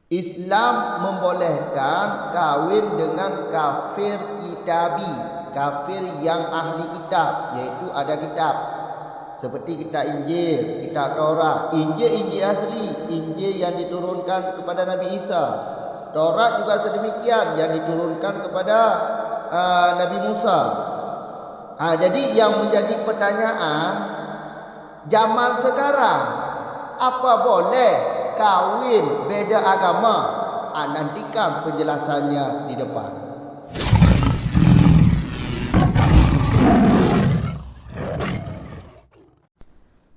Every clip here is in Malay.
Islam membolehkan kahwin dengan kafir kitabi, kafir yang ahli kitab, yaitu ada kitab seperti kitab Injil, kitab Taurat. Injil asli, Injil yang diturunkan kepada Nabi Isa. Taurat juga sedemikian, yang diturunkan kepada Nabi Musa. Jadi yang menjadi pertanyaan, zaman sekarang apa boleh kahwin beda agama? Nantikan penjelasannya di depan.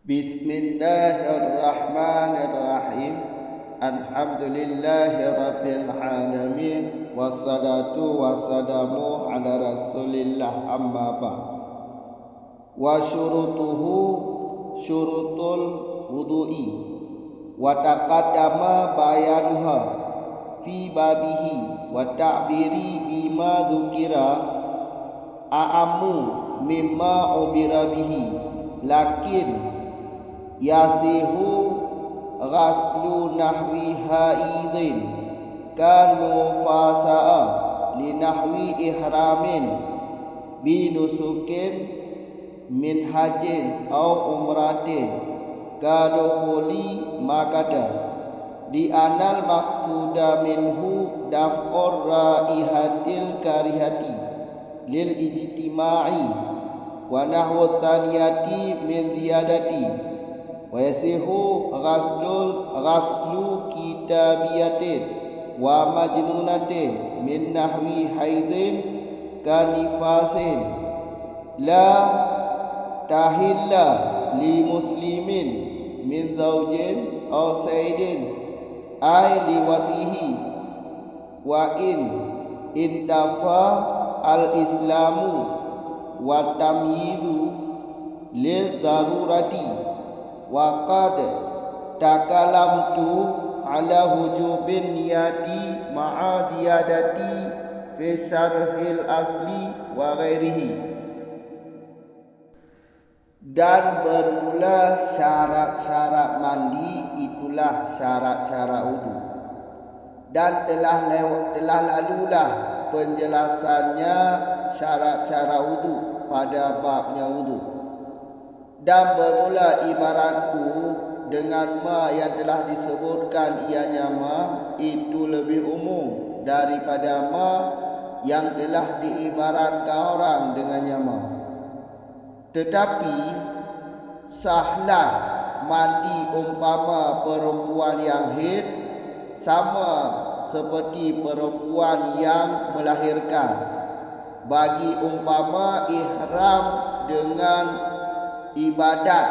Bismillahirrahmanirrahim. Alhamdulillahirabbil alamin, wassalatu wassalamu ala Rasulillah, amma ba'd. Wa syurutuhu syurutul wudu'i wa taqaddama bayanuha fi babihi wa ta'biri bima dzukira a'ammu mimma ubira bihi, lakin yasihu ghaslu nahwi haidin kanu fasa'a li nahwi ihramin binusukin min hajin au umratin kadukhuli makada di anal maksuda minhu daf'ur raihatil karihati lil ijtima'i wa nahwu taniyati min ziyadati wa yasihu ghaslu kitabiyatin wa majnunatin min nahwi haidin kanifasin la tahilla li muslimin min zaujin aw sayyidin ay liwatihi wa in intafa al islamu wa tamyidu lil darurati wa qad takalamtu ala hujubin niyati ma'a ziyadati fi syarhil asli wa ghairihi. Dan bermula syarat-syarat mandi itulah syarat-syarat wudu. Dan telah lalulah penjelasannya syarat-syarat wudu pada babnya wudu. Dan bermula ibaratku dengan ma yang telah disebutkan ianya ma itu lebih umum daripada ma yang telah diibaratkan orang dengannya ma. Tetapi sahlah mandi umpama perempuan yang haid sama seperti perempuan yang melahirkan, bagi umpama ihram dengan ibadat,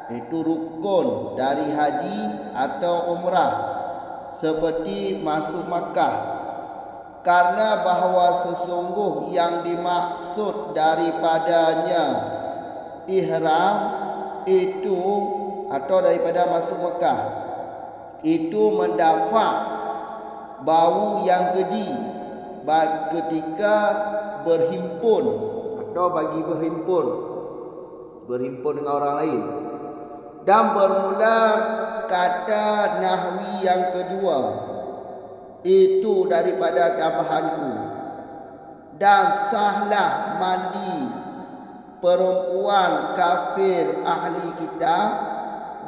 itu rukun dari haji atau umrah, seperti masuk Makkah. Karena bahawa sesungguh yang dimaksud daripadanya ihram itu atau daripada masuk Mekah itu mendapat bau yang keji ketika berhimpun atau bagi berhimpun dengan orang lain. Dan bermula kata nahwi yang kedua itu daripada tambahanku. Dan sahlah mandi perempuan kafir ahli kitab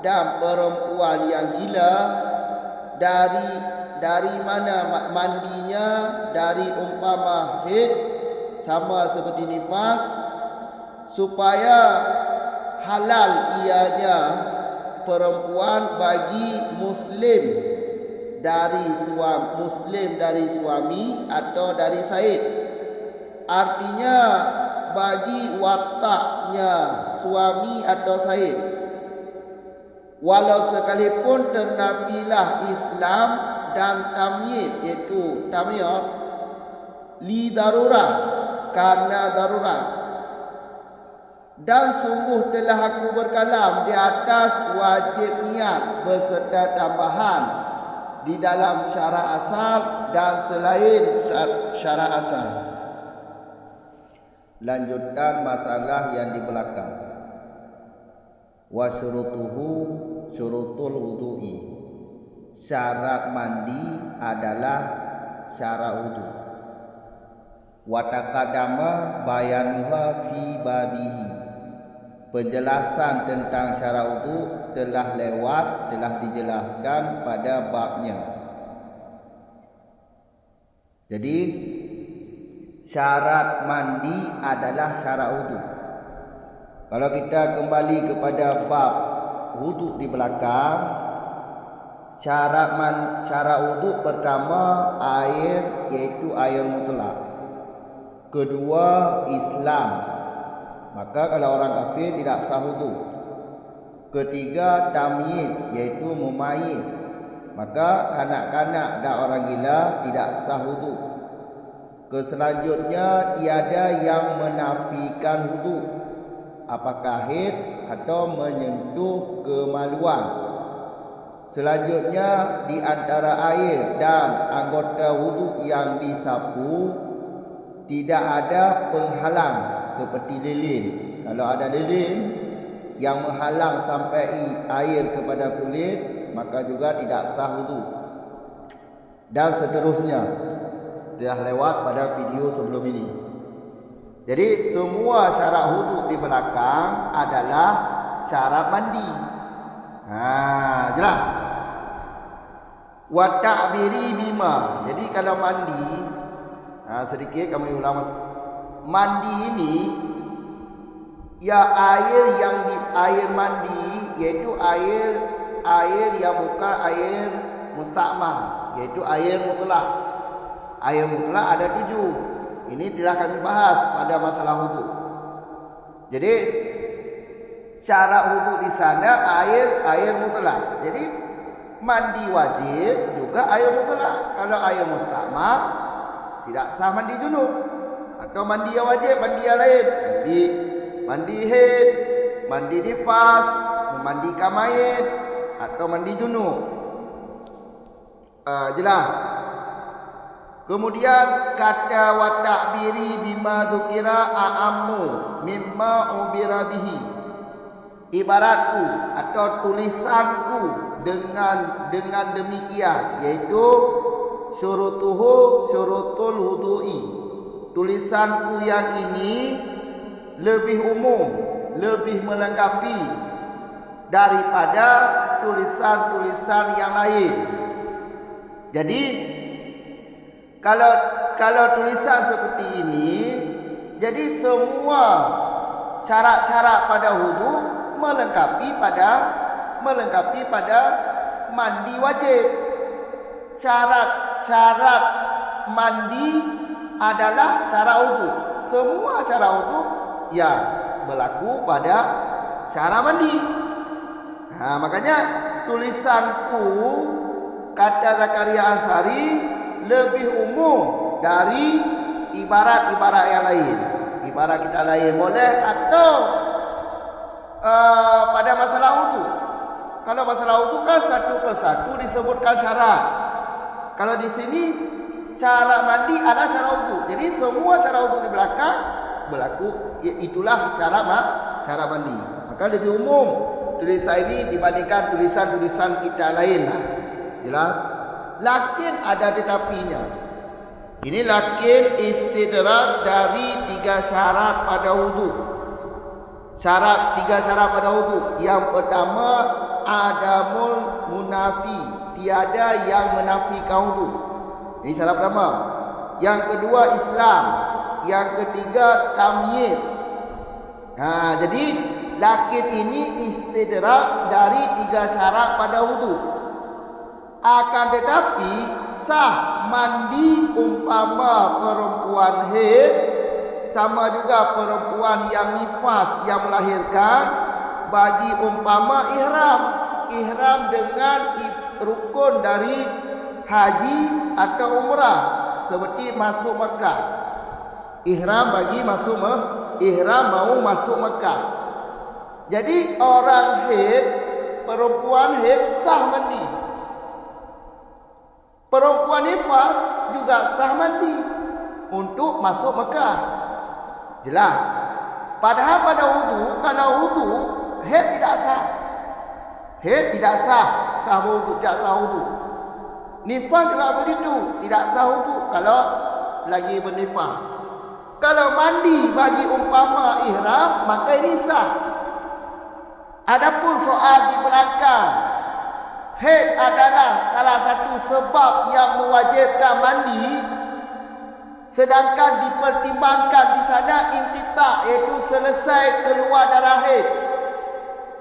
dan perempuan yang gila dari mana mandinya? Dari umpama haid sama seperti nifas, supaya halal ianya perempuan bagi muslim dari suami atau dari said. Artinya bagi wataknya suami atau said, walau sekalipun ternafilah Islam dan tamyiz, iaitu tamyiz li darurah, karena darurat. Dan sungguh telah aku berkalam di atas wajib niat beserta tambahan di dalam syarat asal dan selain syarat asal. Lanjutkan masalah yang di belakang. Wa syurutuhu syurutul wudu'i. syarat mandi adalah syarat wudu. Wa taqaddama bayanuha fi babihi. Penjelasan tentang syarat wudu telah lewat, telah dijelaskan pada babnya. Jadi syarat mandi adalah syarat wudu. Kalau kita kembali kepada bab wudu di belakang, syarat wudu pertama air, iaitu air mutlak. Kedua Islam. Maka kalau orang kafir tidak sah wudu. Ketiga tamyiz, iaitu memayyiz. Maka kanak-kanak dan orang gila tidak sah wudu. Selanjutnya tiada yang menafikan wudu, apakah haid atau menyentuh kemaluan. Selanjutnya di antara air dan anggota wudu yang disapu tidak ada penghalang seperti lilin. Kalau ada lilin yang menghalang sampai air kepada kulit, maka juga tidak sah wudu. Dan seterusnya. Telah lewat pada video sebelum ini. Jadi semua syarat wudu di belakang adalah syarat mandi. Jelas. Wa ta'biri bima. Jadi kalau mandi, sedikit kami ulang. Mandi ini ya air mandi, yaitu air yang bukan air mustakmal, yaitu air mutlak. Air mutlak ada 7. Ini telah kami bahas pada masalah wudu. Jadi syarat wudu di sana air mutlak. Jadi mandi wajib juga air mutlak. Kalau air mustakmal tidak sah mandi junub. Atau mandi yang wajib, mandi yang lain. Mandi haid, mandi nifas, memandikan mayit atau mandi junub. Jelas. Kemudian kata wa ta'biri bima dzukira a'ammu mimma ubira bihi. Ibaratku atau tulisanku dengan demikian, yaitu syurutul wudu'i. Tulisanku yang ini lebih umum, lebih melengkapi daripada tulisan-tulisan yang lain. Jadi kalau tulisan seperti ini, jadi semua syarat-syarat pada wudu melengkapi pada mandi wajib. Syarat mandi adalah syarat wudu. Semua syarat wudu yang berlaku pada syarat mandi. Makanya tulisanku, kata Zakaria Ansari, lebih umum dari ibarat-ibarat yang lain. Ibarat kita lain boleh atau pada masalah wudu. Kalau masalah wudu kan satu persatu disebutkan syarat. Kalau di sini syarat mandi ada syarat wudu. Jadi semua syarat wudu di belakang berlaku, itulah syarat mandi. Maka lebih umum tulisan ini dibandingkan tulisan-tulisan kita lain. Jelas? Lakin ada tetapinya. Ini lakin istidrak dari 3 syarat pada wudu. 3 syarat pada wudu. Yang pertama adamul munafi, tiada yang menafikan wudu. Ini syarat pertama. Yang kedua Islam. Yang ketiga tamyiz. Jadi lakin ini istidrak dari 3 syarat pada wudu. Akan tetapi sah mandi umpama perempuan haid, sama juga perempuan yang nifas yang melahirkan, bagi umpama ihram dengan rukun dari haji atau umrah, seperti masuk Mekah. Ihram mau masuk Mekah. Jadi orang haid, perempuan haid sah mandi. Perempuan nifas juga sah mandi untuk masuk Mekah. Jelas. Padahal pada wudu, kalau wudu haid tidak sah. Haid tidak sah, sah wudu, tidak sah wudu. Nifas juga begitu, tidak sah wudu kalau lagi bernifas. Kalau mandi bagi umpama ihram, maka ini sah. Adapun soal di belakang, haid adalah salah satu sebab yang mewajibkan mandi, sedangkan dipertimbangkan di sana inqita', iaitu selesai keluar darah haid.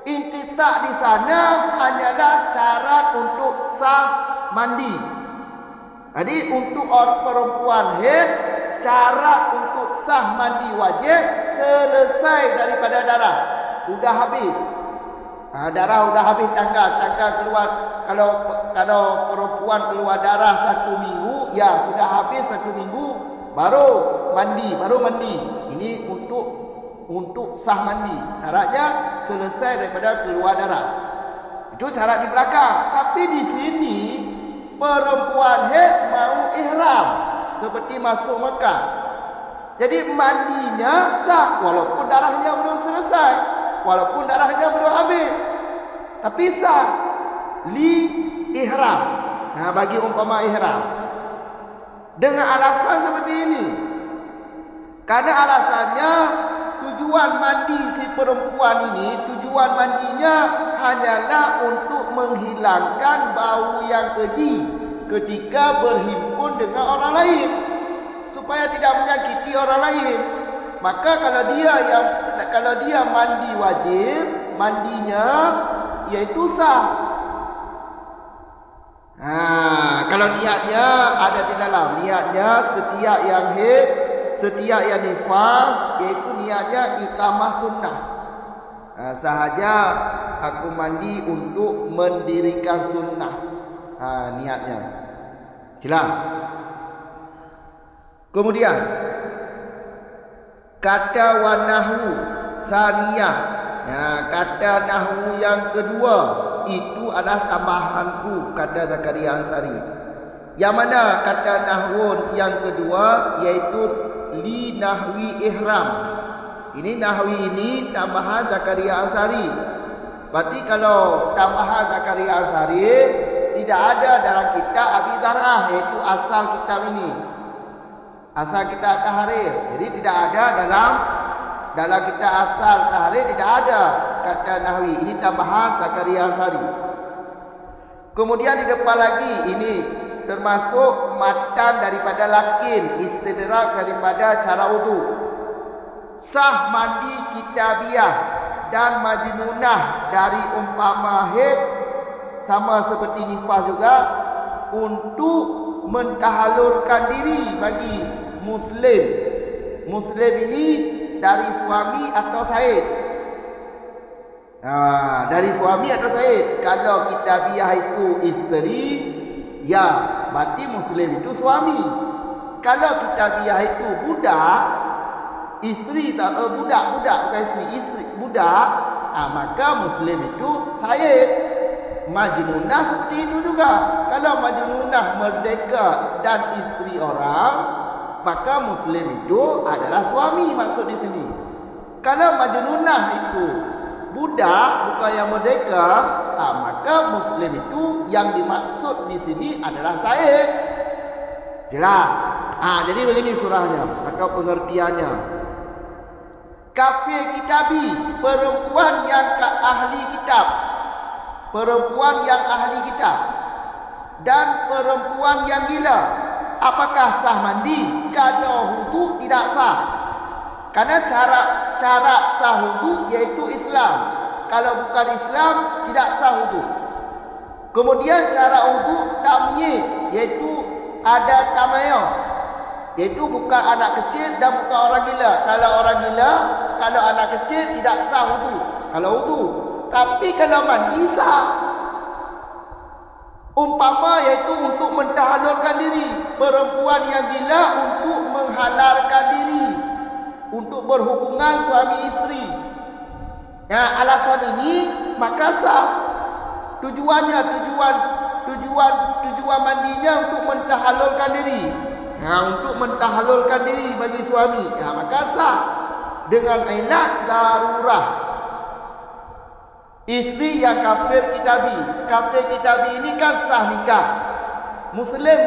Inqita' di sana hanyalah syarat untuk sah mandi. Jadi untuk orang perempuan haid, syarat untuk sah mandi wajib selesai daripada darah. Sudah habis. Darah sudah habis tanggal keluar. Kalau perempuan keluar darah 1 minggu, ya sudah habis 1 minggu baru mandi. Ini untuk sah mandi. Syaratnya selesai daripada keluar darah. Itu syarat di belakang. Tapi di sini perempuan haid mau ihram seperti masuk Mekah. Jadi mandinya sah walaupun darahnya belum selesai, walaupun darahnya belum habis. Tapi sah li ihram. Bagi umpama ihram. Dengan alasan seperti ini. Karena alasannya tujuan mandi si perempuan ini, tujuan mandinya hanyalah untuk menghilangkan bau yang keji ketika berhimpun dengan orang lain, supaya tidak menyakiti orang lain. Maka kalau dia mandi wajib, mandinya yaitu sah. Kalau niatnya ada di dalam, niatnya setiap yang haid, setiap yang nifas, yaitu niatnya iqamah sunnah. Sahaja aku mandi untuk mendirikan sunnah. Niatnya jelas. Kemudian kata wanahu saniyah, kata nahwu yang kedua itu adalah tambahanku, kata Zakaria Ansari. Yang mana kata nahwun yang kedua yaitu li nahwi ihram. Ini nahwi ini tambahan Zakaria Ansari. Berarti kalau tambahan Zakaria Ansari tidak ada dalam kitab Abi Zar'ah, iaitu asal kitab ini. Asal kitab Tahrir. Jadi tidak ada dalam kitab asal Tahrir, tidak ada kata nahwi. Ini tambahan Zakaria Ansari. Kemudian di depan lagi ini termasuk matan daripada Lakin, istidrak daripada syarah wudu. Sah mandi kitabiah dan majnunah dari umpama haid sama seperti nifas juga untuk mentahallulkan diri bagi muslim. Muslim ini dari suami atau said. Dari suami atau said. Kalau kitabiah itu isteri, ya berarti muslim itu suami. Kalau kitabiah itu budak, isteri tak budak bukan isteri budak, maka muslim itu said. Majnunah seperti itu juga. Kalau majnunah merdeka dan isteri orang, maka muslim itu adalah suami maksud di sini. Kalau majnunah itu budak bukan yang merdeka, maka muslim itu yang dimaksud di sini adalah said. Jelas. Jadi begini surahnya atau pengertiannya. Kafir kitabi, perempuan yang ahli kitab. Perempuan yang ahli kitab dan perempuan yang gila, apakah sah mandi? Kalau wudu tidak sah. Karena syarat sah wudu yaitu Islam. Kalau bukan Islam tidak sah wudu. Kemudian syarat wudu tamyiz, yaitu ada tamayun, yaitu bukan anak kecil dan bukan orang gila. Kalau orang gila, kalau anak kecil tidak sah wudu. Kalau wudu, tapi kalau mandi sah. Umpama yaitu untuk mentahallulkan diri. Perempuan yang gila untuk menghalalkan diri, untuk berhubungan suami isteri. Alasan ini maka sah. Tujuan mandinya untuk mentahallulkan diri. Untuk mentahallulkan diri bagi suami. Maka sah dengan ilat darurah. Isteri yang kafir kitabi. Kafir kitabi ini kan sah nikah. Muslim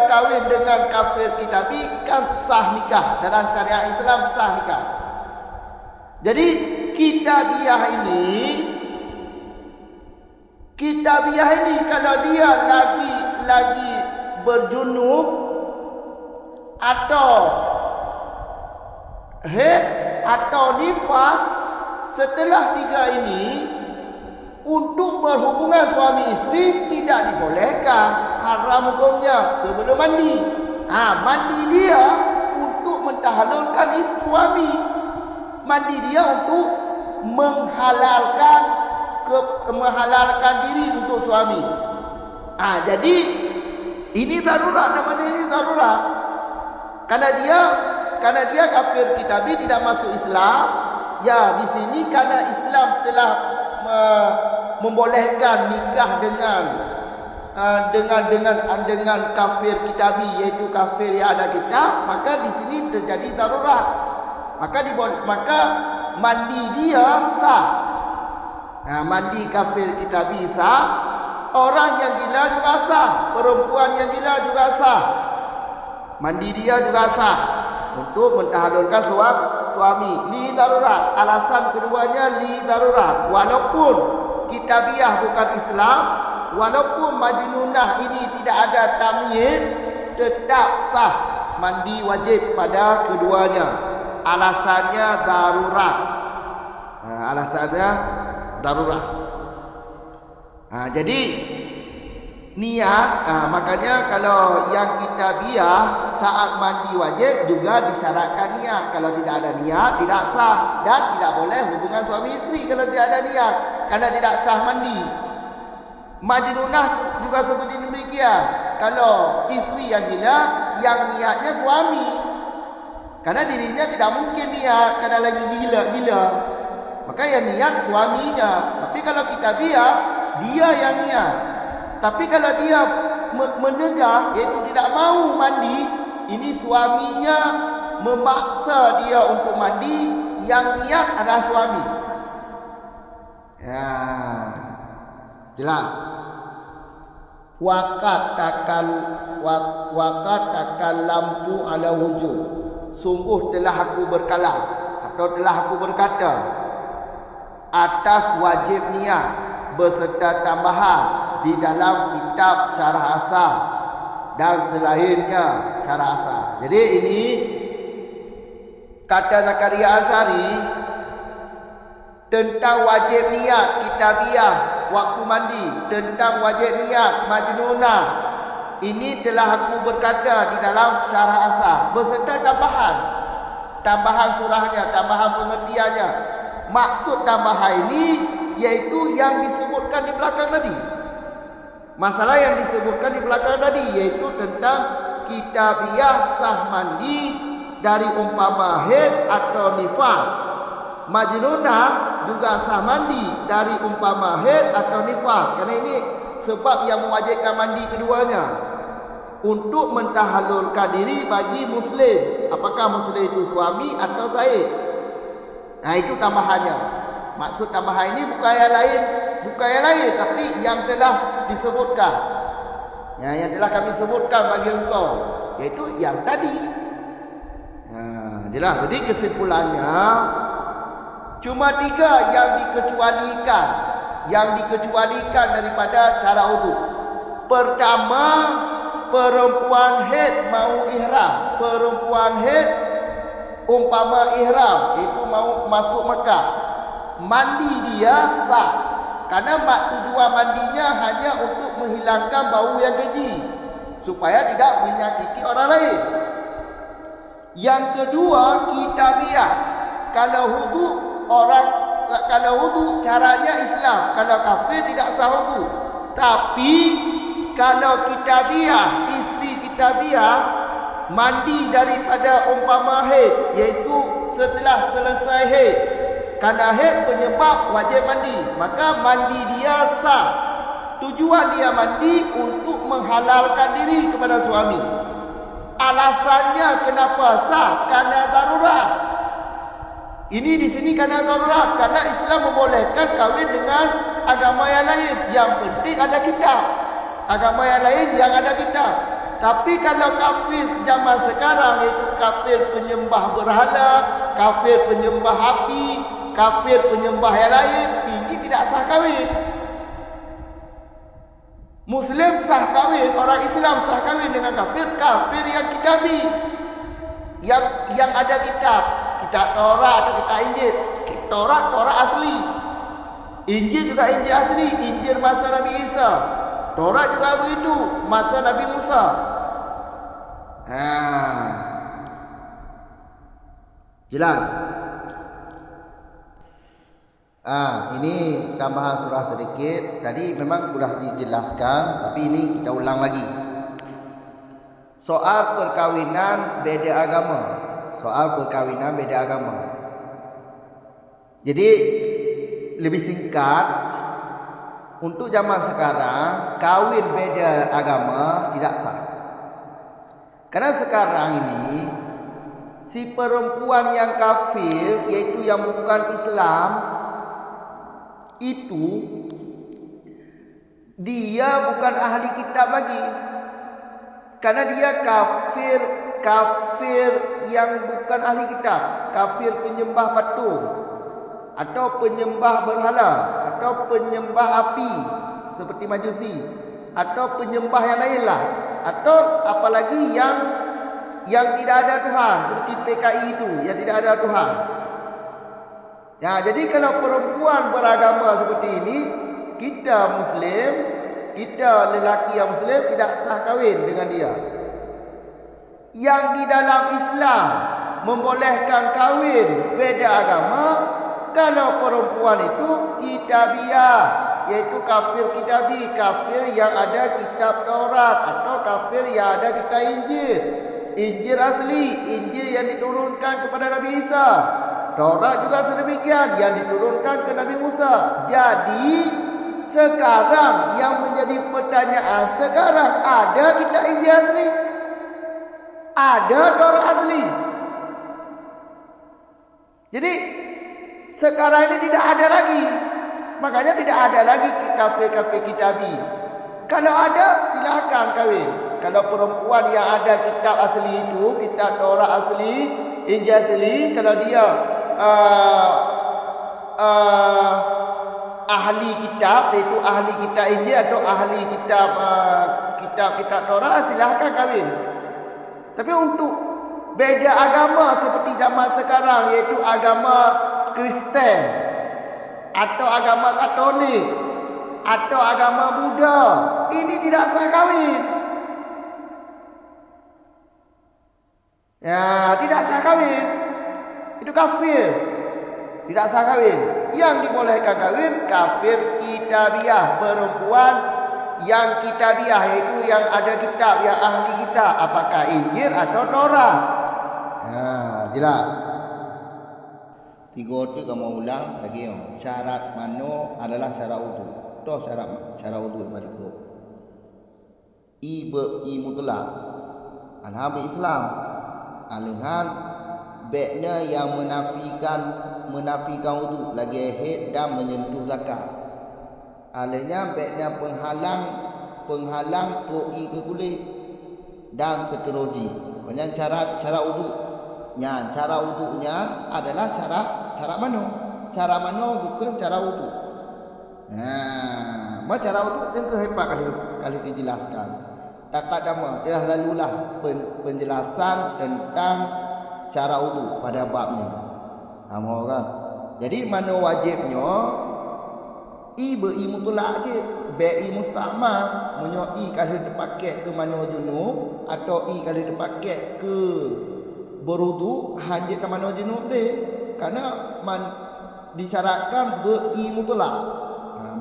kahwin dengan kafir kitabi kan sah nikah. Dalam syariat Islam sah nikah. Jadi kitabiah ini kalau dia lagi berjunub atau haid atau nifas, setelah 3 ini untuk berhubungan suami isteri tidak dibolehkan, haram hukumnya sebelum mandi. Mandi dia untuk mentahalulkan suami. Mandi dia untuk menghalalkan diri untuk suami. Jadi ini darurat, namanya ini darurat. Karena dia kafir kitabi, tidak masuk Islam. Ya, di sini karena Islam telah membolehkan nikah dengan kafir kitabi, yaitu kafir yang ada kitab, maka di sini terjadi darurat. Maka mandi dia sah. Mandi kafir kitabi sah, orang yang gila juga sah, perempuan yang gila juga sah. Mandi dia juga sah untuk mentahalulkan suami. Li darurat. Alasan keduanya li darurat. Walaupun kitabiah bukan Islam, walaupun majnunah ini tidak ada tamyiz, tetap sah mandi wajib pada keduanya. Alasannya darurat. Alasannya darurat. Jadi niat, makanya kalau yang kitabiah saat mandi wajib juga disyaratkan niat. Kalau tidak ada niat tidak sah, dan tidak boleh hubungan suami isteri kalau tidak ada niat, karena tidak sah mandi. Majnunah juga seperti demikian. Kalau isteri yang gila, yang niatnya suami, karena dirinya tidak mungkin niat karena lagi gila, maka yang niat suaminya. Tapi kalau kitabiah, dia yang niat. Tapi kalau dia menegah, iaitu tidak mau mandi, ini suaminya memaksa dia untuk mandi, yang niat adalah suami. Ya, jelas. Waqat takallamtu ala wujub. Sungguh telah aku berkalam atau telah aku berkata atas wajib niat beserta tambahan di dalam kitab Syarah Asar dan selainnya Syarah Asar. Jadi ini kata Zakaria Azhari tentang wajib niat kitabiah waktu mandi, tentang wajib niat majnunah. Ini telah aku berkata di dalam Syarah Asar beserta tambahan surahnya, tambahan pengertiannya. Maksud tambahan ini yaitu yang disebutkan di belakang tadi. Masalah yang disebutkan di belakang tadi yaitu tentang kitabiah sah mandi dari umpama haid atau nifas. Majnunah juga sah mandi dari umpama haid atau nifas. Karena ini sebab yang mewajibkan mandi keduanya untuk mentahallulkan diri bagi muslim. Apakah muslim itu suami atau said? Itu tambahannya. Maksud tambahan ini bukan yang lain, tapi yang telah disebutkan. Yang telah kami sebutkan bagi engkau, yaitu yang tadi. Jelas. Jadi kesimpulannya cuma 3 yang dikecualikan daripada cara wudu. Pertama, perempuan haid mau ihram. Perempuan haid umpama ihram, itu mau masuk Mekah, mandi dia sah, karena tujuan mandinya hanya untuk menghilangkan bau yang keji supaya tidak menyakiti orang lain. Yang kedua, kitabiah. Kalau wudu caranya Islam, kalau kafir tidak sah wudu. Tapi kalau kitabiah, isteri kitabiah mandi daripada umpama haid, iaitu setelah selesai haid, karena haid penyebab wajib mandi, maka mandi dia sah. Tujuan dia mandi untuk menghalalkan diri kepada suami. Alasannya kenapa sah? Karena darurat. Ini di sini karena darurat, karena Islam membolehkan kahwin dengan agama yang lain. Yang penting ada kitab. agama yang lain yang ada kitab. Tapi kalau kafir zaman sekarang, iaitu kafir penyembah berhala, kafir penyembah api, kafir penyembah yang lain, ini tidak sah kahwin. Muslim sah kahwin, orang Islam sah kahwin dengan kafir, kafir yang kitabi, yang ada kitab Taurat atau kitab Injil. Taurat asli, Injil juga Injil asli, Injil masa Nabi Isa, Taurat juga begitu masa Nabi Musa. Jelas? Ini tambahan surah sedikit. Tadi memang sudah dijelaskan, tapi ini kita ulang lagi. Soal perkawinan beda agama. Jadi lebih singkat, untuk zaman sekarang kawin beda agama tidak sah. Karena sekarang ini si perempuan yang kafir, yaitu yang bukan Islam, itu dia bukan ahli kitab lagi. Karena dia kafir yang bukan ahli kitab, kafir penyembah patung, atau penyembah berhala, atau penyembah api seperti Majusi, atau penyembah yang lainlah, atau apalagi yang tidak ada Tuhan seperti PKI itu, yang tidak ada Tuhan. Ya, jadi kalau perempuan beragama seperti ini, kita Muslim, kita lelaki yang Muslim tidak sah kahwin dengan dia. Yang di dalam Islam membolehkan kahwin beda agama kalau perempuan itu kitabiah, yaitu kafir kitabi, kafir yang ada kitab Taurat, atau kafir yang ada kitab Injil. Injil asli, Injil yang diturunkan kepada Nabi Isa. Taurat juga sedemikian, yang diturunkan ke Nabi Musa. Jadi sekarang yang menjadi pertanyaan, sekarang ada kitab Injil asli? Ada Taurat asli? Jadi sekarang ini tidak ada lagi. Makanya tidak ada lagi kafir-kafir kitabi. Kalau ada, silakan kahwin. Kalau perempuan yang ada kitab asli itu, kitab Taurat asli, Injil asli, kalau dia ahli kitab, iaitu ahli kitab Injil atau ahli kitab Taurat, silakan kahwin. Tapi untuk beda agama seperti zaman sekarang, iaitu agama Kristen, atau agama Katolik, atau agama Buddha, ini tidak sah kahwin. Ya, tidak sah kahwin. Itu kafir. Tidak sah kahwin. Yang dibolehkan kahwin kafir kitabiah, perempuan yang kitabiah, yaitu yang ada kitab, yang ahli kitab, apakah Injil atau Taurat. Jelas. 3 tu kamu ulang lagi. Syarat mano adalah syarat wudu. Itu syarat wudu bariku. I mutlak. Alhamdulillah Islam. Alihan beknya yang menafikan wudu lagi haid dan menyentuh zakat. Alihnya beknya penghalang to'i ke kulit dan keteroji. Banyak cara wudunya. Cara wudunya adalah cara mano. Cara mano bukan cara wudu. Cara wudu yang kehebat kali dijelaskan. Takadama telah lalulah penjelasan tentang cara wudu pada babnya. Kamu kan? Jadi mana wajibnya? I mutlak je, bi musta'mal, menyo i kalau dipakai ke mana junub atau i kalau dipakai ke berudu hanya ke mana junub deh. Karena disyaratkan bi mutlak.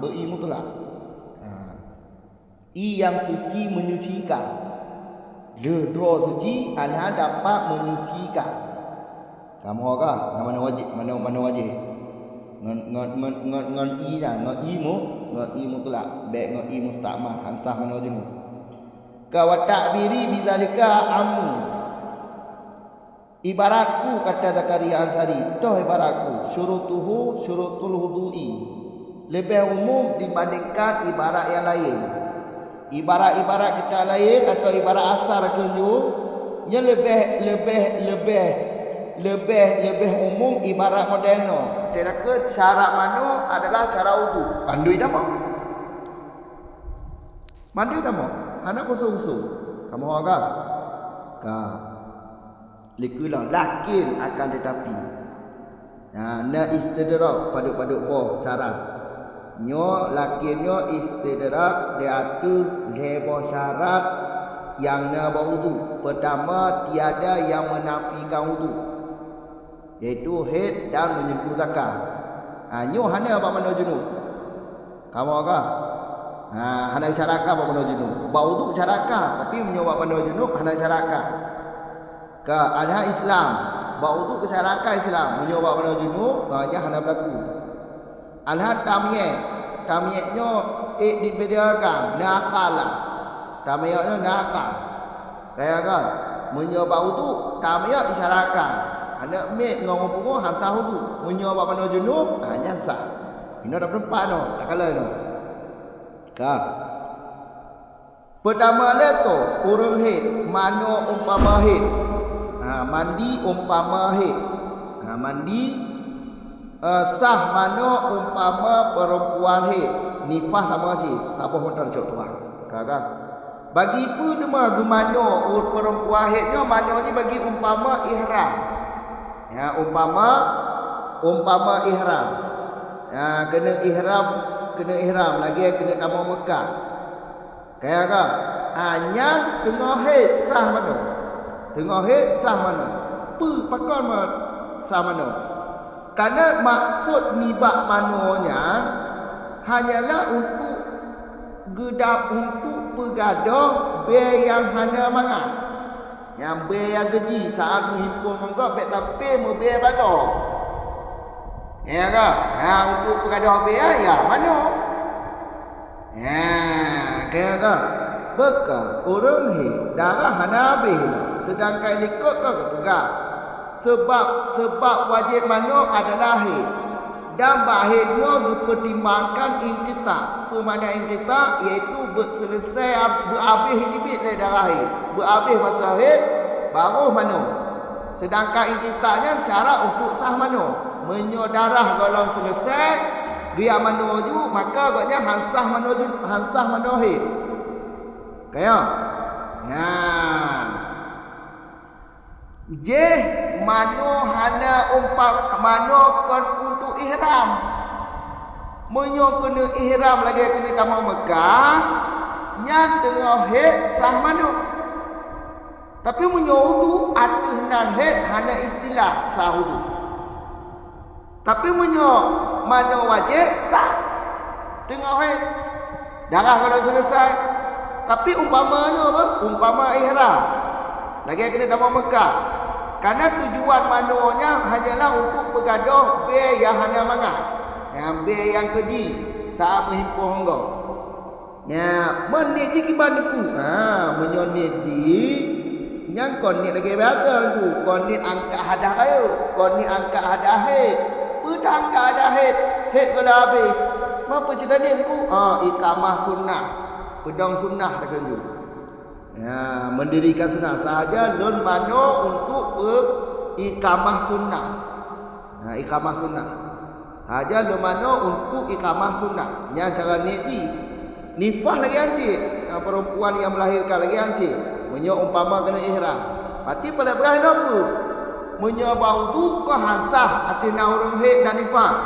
Bi mutlak. I yang suci menyucikan. Dua suci adalah dapat menyucikan. Kamu kah? Mana wajib? Mana wajib? Ngon i lah, ngon i mutlak, baik ngon i musta'mal, antah mana wajib. Ka wa ta'biri bidzalika ammu. Ibaratku kata Zakaria Ansari, toh ibaratku syurutul wudu'i lebih umum dibandingkan ibarat yang lain. Ibarat-ibarat kita lain atau ibarat asar kunju, nya lebih umum ibarat moderno. Kita ke syarat mano adalah syarat wudu. Pandui dah mau. Mandi dah mau. Anak khusus-khusus. Kamu agak? Likulah lakin akan tetapi. Na istidrak paduk-paduk boh syarat. Nyo lakinnya istidrak dia tu lebo syarat yang na wudu. Pertama tiada yang menafikan wudu. Iaitu haid dan menyentuh zakar. Nyo hana apa mana junub? Kamu agak? Hana syaraka apa mana junub? Wudu syaraka tapi menyobat mana junub hana syaraka. Adha Islam, wudu ke syaraka Islam, menyobat mana junub, hana berlaku. Alhat tamiyahnya dibedakan nakalah. Tamiyahnya nakal. Kayak kan menyobat wudu tamiyah disyarakan. Anak met ngomong pukul hantar wudu, menyobat mana junub hanya sah. Ini dah perempat no, tak kalah no. Pertama leto urang haid, mano umpama haid. Mandi umpama haid. Mandi sah mano umpama perempuan haid. Nifas sama cik, tak apa motor cok tuan. Kakak. Bagi pun demah gemano perempuan haidnya mano ni bagi umpama ihram. Ya umpama ihram. Kena ihram lagi kena nama Mekah. Kayak kan? Hanya tengah haid sah mana? Tengah haid sah mana? Pakon sah mana? Karena maksud nibak manonya hanyalah untuk pegadah be yang hana mangan. Yang be yang geji saat menghimpun monggo be tapi mu be bago. Ya kan? Untuk pegadah be ya mana? Kaya kan? Bekal orang haid darah hana habis. Sedangkan ikut kau pegang. Sebab wajib mano adalah haid. Dan haidnya dipertimbangkan inqita. Bermakna inqita iaitu selesai berhabis hidibit dari darah haid. Berhabis masa haid baru mano. Sedangkan inqitanya syarat untuk sah mano. Menyodarah kalau selesai dia menuju maka agaknya hansah mano haid. Kayak je mano hana mano kon untuk ihram. Menyo kena ihram lagi kena tamu Mekah nyan tengah haid sah mano. Tapi menyo wudu atas nan haid hana istilah sah wudu. Tapi menyo mano wajib sah tengah haid. Darah kalau selesai. Tapi umpamanya apa? Umpama ihram. Lagi kena tamu Mekah. Karena tujuan manonya hanyalah untuk pegadah be yang hana mangan. Yang be yang keji saat menghimpun honggo. Ya, menit ji kibanku. Menyonit ji yang konit lagi betul tu. Konit angkat hadah kayu. Konit angkat hadah haid. Pedang angkat hadah haid. Haid kalau habis. Apa cerita ni ku? Iqamah sunnah. Pedang sunnah dah kenju. Ya, mendirikan sunnah sahaja lon mano untuk iqamah sunnah. Iqamah sunnah. Sahaja lon mano untuk iqamah sunnah. Yang cara nifah lagi ancik. Perempuan yang melahirkan lagi ancik. Menyo umpama kena ihram. Berarti pada berakhir apa? Menyo wudu ko hansah atina urang haid dan nifas.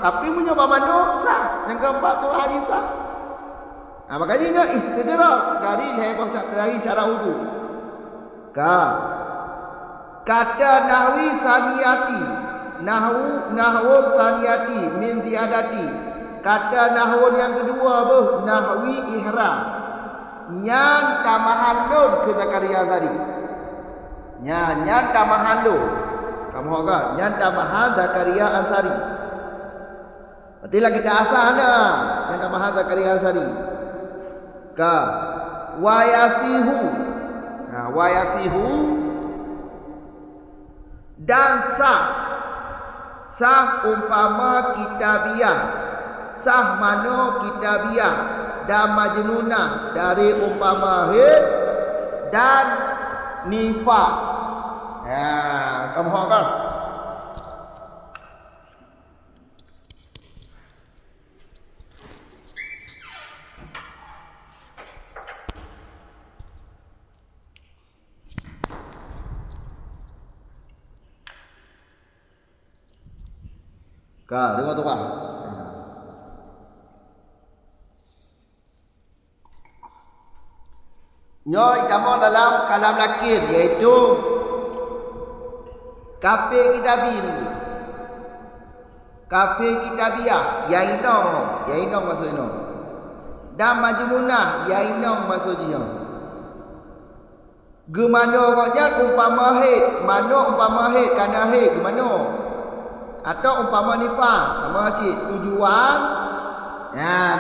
Tapi menyo mano sah. Yang keempat tu haji sah. Makanya ini istidrak dari cara wudu. Kata nahwi saniyati, nahwu saniyati min ziyadati. Kata nahwu yang kedua nahwi ihram. Nyan tambahan lun ke Zakaria tadi. Nyan tambahan lun. Kamu agak nyan tambahan Zakaria Ansari. Berarti lah kita asal ada nyan tambahan Zakaria Ansari. Wayasihu. Wayasihu dan sah umpama kitabiah. Sah mano kitabiah. dan majnunah dari umpama haid dan nifas. Kamu faham kan? Kak, dengar tu Pak. Nyo itama dalam kalam lakin iaitu kafir kitabi dulu. Kafir kitabiah yainong maksudnya. Dan majnunah yainong maksudnya. Gemano orangnya umpama haid, mano umpama haid kana haid gemano. Atau umpama nifas, sama cik tujuan.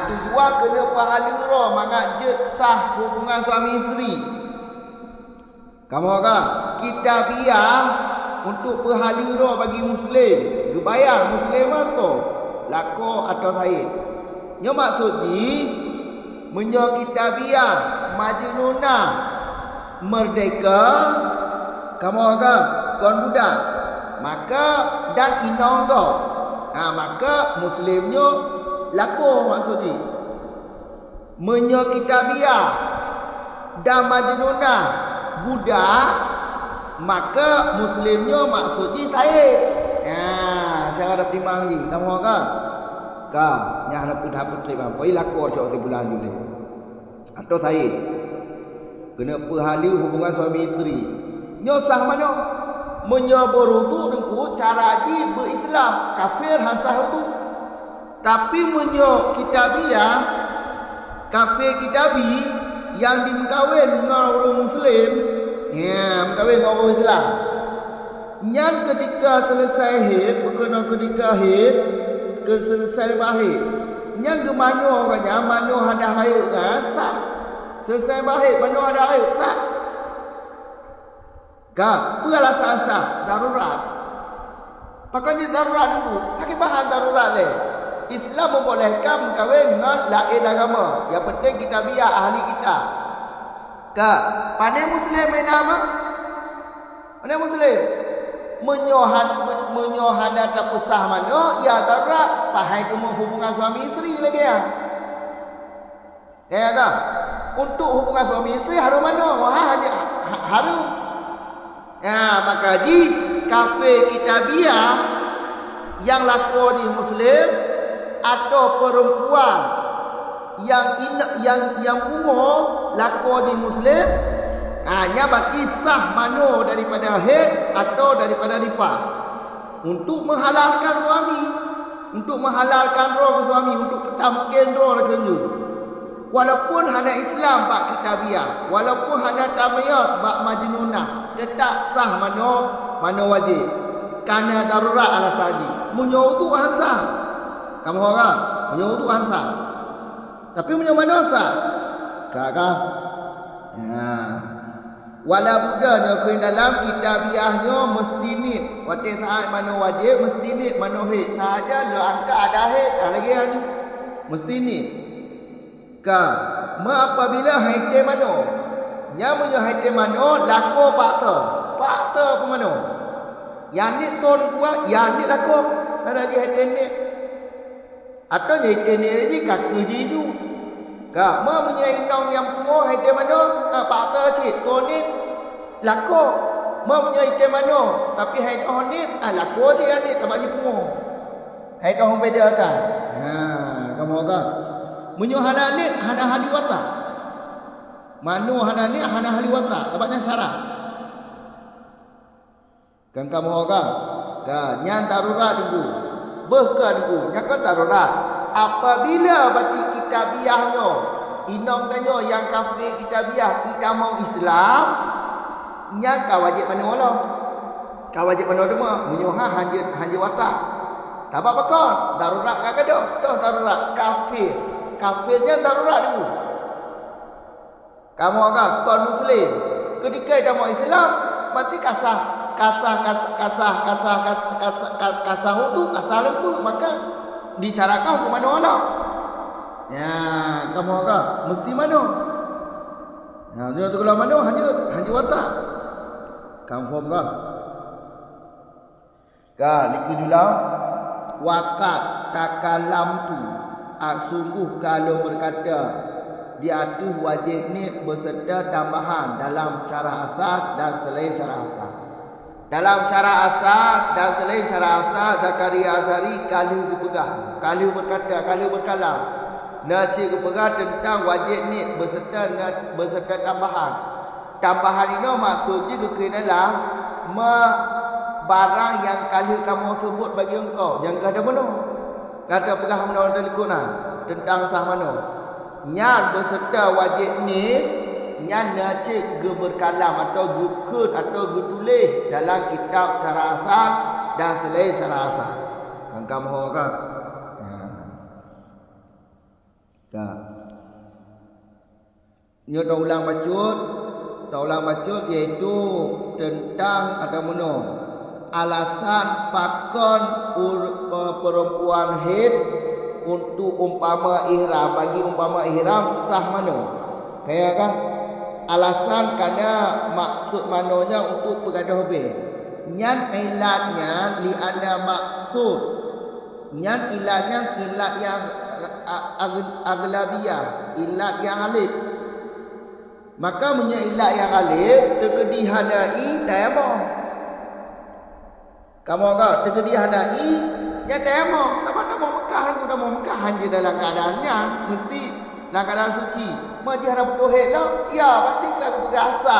Tujuan kena pahala roh mangat je sah hubungan suami isteri. Kamu kan kitabiah untuk pahala roh bagi muslim. Gebayang muslim atau lako atau said. Nya maksud ni menyo kitabiah majnunah merdeka. Kamu kan kon budak. Maka dan inong kau. Maka muslimnya laku maksudnya. Menyo kitabiah dan majnunah budak, maka muslimnya maksudnya taib. Saya ada timang ni. Kamu kan? Kau nya ada pun hapun terima. Kau laku syok bulan juga. Atau taib. Kena pahala hubungan suami isteri. Nyo sah mana? Menyabur itu dengan cara di berislam kafir hansah itu. Tapi menyo kitabiah kafir kitabi yang dimkawin dengan orang muslim, mengkawin dengan orang Islam. Yang ketika selesai haid, berkenaan ketika haid, selesai haid. Yang ke mana orangnya, mana ada haid sah. Selesai haid, mana ada haid sah. Kak, pula sah darurat. Pakainya darurat dulu. Pakai bahan darurat le. Islam membolehkan berkahwin dengan lain agama. Yang penting kita biar ahli kita. Kak, pandai muslim main nama? Pandai muslim. Menyohan dan pesah mana? Ya darurat. Pahai hubungan suami isteri lagi ya. Ya tak? Untuk hubungan suami isteri harus mana? Harus. Maka di kafir kitabiah yang laku di muslim atau perempuan yang umur laku di muslim hanya bagi sah mano daripada haid atau daripada nifas untuk menghalalkan suami, untuk menghalalkan roh suami, untuk tamkin roh kenyu. Walaupun hanya Islam bak kitabiah, walaupun hanya tamiyah bak majnunah, tetap sah mano wajib. Karena darurat alasannya. Munyo tu ansah. Kamu orang, munyo tu ansah. Tapi munyo mana sah? Kakak. Walau budanya ke dalam kitabiahnya mesti ni. Waktu saat mano wajib mesti ni, mano haid. Sahaja lo angka ada haid, lagi ni. Mesti ni. Apabila haid mano, nya munyo haid mano laku fakta pemano. Yang ni ton kuat, yang ni laku ada di haid ni. Atau ni ni lagi kaki ji tu. Munyo indong yang pungo haid mano, fakta cik ton ni laku. Munyo haid mano, tapi haid ni laku je yang ni tak bagi pungo. Haid orang beda kan. Kamu kan? Munyo hana ni hana hali watak. Manu hana ni hana hali watak. Dapatnya syarat. Kan kamu orang? Kan nyan darurat dulu. Bahkan dulu nyan kan darurat. Apabila bati kitabiahnya inong danyo yang kafir kitabiah kita mau Islam, nyan ka wajib mana wala. Ka wajib mana dema? Munyo hanya watak. Tak apa kau? Darurat ka gadoh. Dah darurat kafir. Kafirnya darurat dulu. Kamu agak kon muslim. Ketika dah mau Islam, berarti kasah itu kasah lembu, maka dicarakan ke mana Allah. Ya, kamu ka mesti mano. Ya, nyo tu kalau mano hanya watak. Kamu faham ka? Ka liku julau wakat takalam tu sungguh kalau berkata diaduh wajib ni berserta tambahan dalam cara asal dan selain cara asal. Dalam cara asal dan selain cara asal Zakaria Azhari kalau berpegang, kalau berkata, kalau berkalam Najib berpegang tentang wajib ni berserta tambahan. Tambahan ini maksudnya ke dalam barang yang kali kamu sebut bagi engkau yang kata mana? Kata pegah mana dalam Quran tentang sah mana? Nyan berserta wajib ni nyan najib ge berkalam atau ge kut atau ge tulis dalam kitab cara asal dan selain cara asal. Kan kamu kan? Ya. Nyo ulang bacut iaitu tentang ada mana? Alasan pakon perempuan haid untuk umpama ihram, bagi umpama ihram sah mana? Kaya kan? Alasan kerana maksud manonya untuk bergaduh be. Nyan ilatnya li ada maksud. Nyan ilatnya ilat yang aglabiyah, ilat yang alif. Maka punya ilat yang alif terkedihanai tayamum. Kamu kau terkedihanai ya tayamum. Tak mau Mekah hanya dalam keadaannya mesti dalam keadaan suci. Majlis ada betul haid lah. Ya, berarti kan berasa.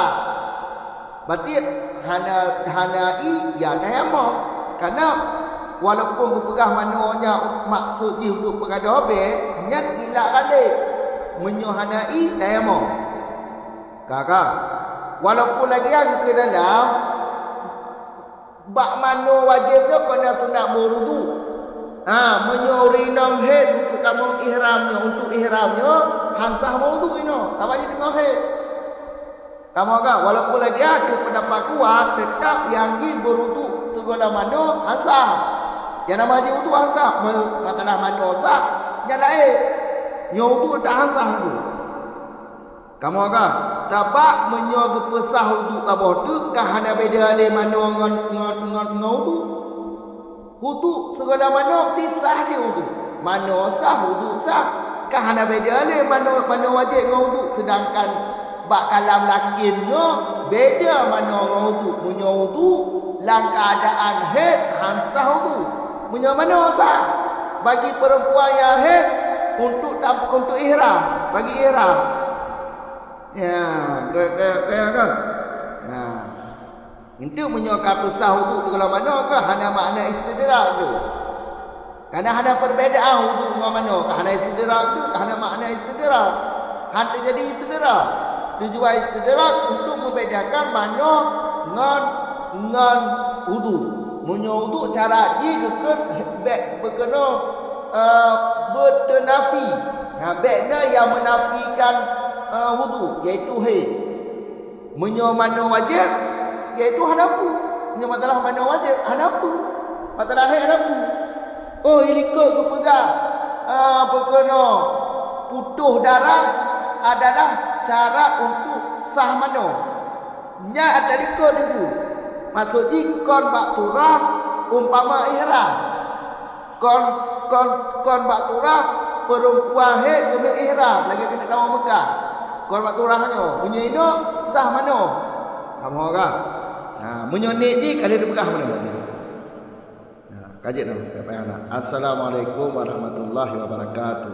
Berarti hanai ya tayamum. Karena walaupun berpegah mananya maksud untuk bergaduh habis, nyat ilat balik menyohanai tayamum. Kakak, walaupun lagi yang ke dalam bak mano wajibnya kena sunat berwudu. Menyorinang haid untuk kamu ihramnya hansah berwudu ino. Tak wajib dengan haid. Kamu kan walaupun lagi ada pendapat kuat tetap yang berwudu segala mano hansah. Yang nama je wudu hansah. Matalah mano sah, yang lain. Yang wudu tak hansah tu. Kamu kan tabak menyo pesah wudu kabah tu kah hana beda le mano ngon wudu. Wudu segala mano tisah je wudu. Mano sah wudu sah. Kah hana beda le mano wajib ngon wudu sedangkan bak kalam lakinnya beda mano ngon wudu. Menyo wudu lang keadaan haid hansah wudu. Menyo mano sah bagi perempuan yang haid untuk ihram, bagi ihram. Ya, kaya kan? Ya. Itu menyokap pesah wudu tu kalau mana ke? Hana makna istidrak tu. Karena ada perbezaan wudu dengan mana? Hana istidrak tu, hana makna istidrak. Hana jadi istidrak. Tujuan istidrak untuk membedakan mana ngan wudu. Menyo wudu cara ji berkena bertenafi. Bekna yang menafikan wudu iaitu haid. Menyo mana wajib iaitu hadapu. Menyo masalah mana wajib hadapu. Masalah haid hadapu. Oh ini ke pegang berkena putus darah adalah cara untuk sah mano. Nya ada diko dulu. Maksudnya kon bak turah umpama ihram. Kon bak turah perempuan haid kena ihram lagi kena dalam Mekah. Kon bak turahnya punya ino sah mano? Kamu kan? Menyonik je kalau dia pegah mana ni. Kaji dah. Assalamualaikum warahmatullahi wabarakatuh.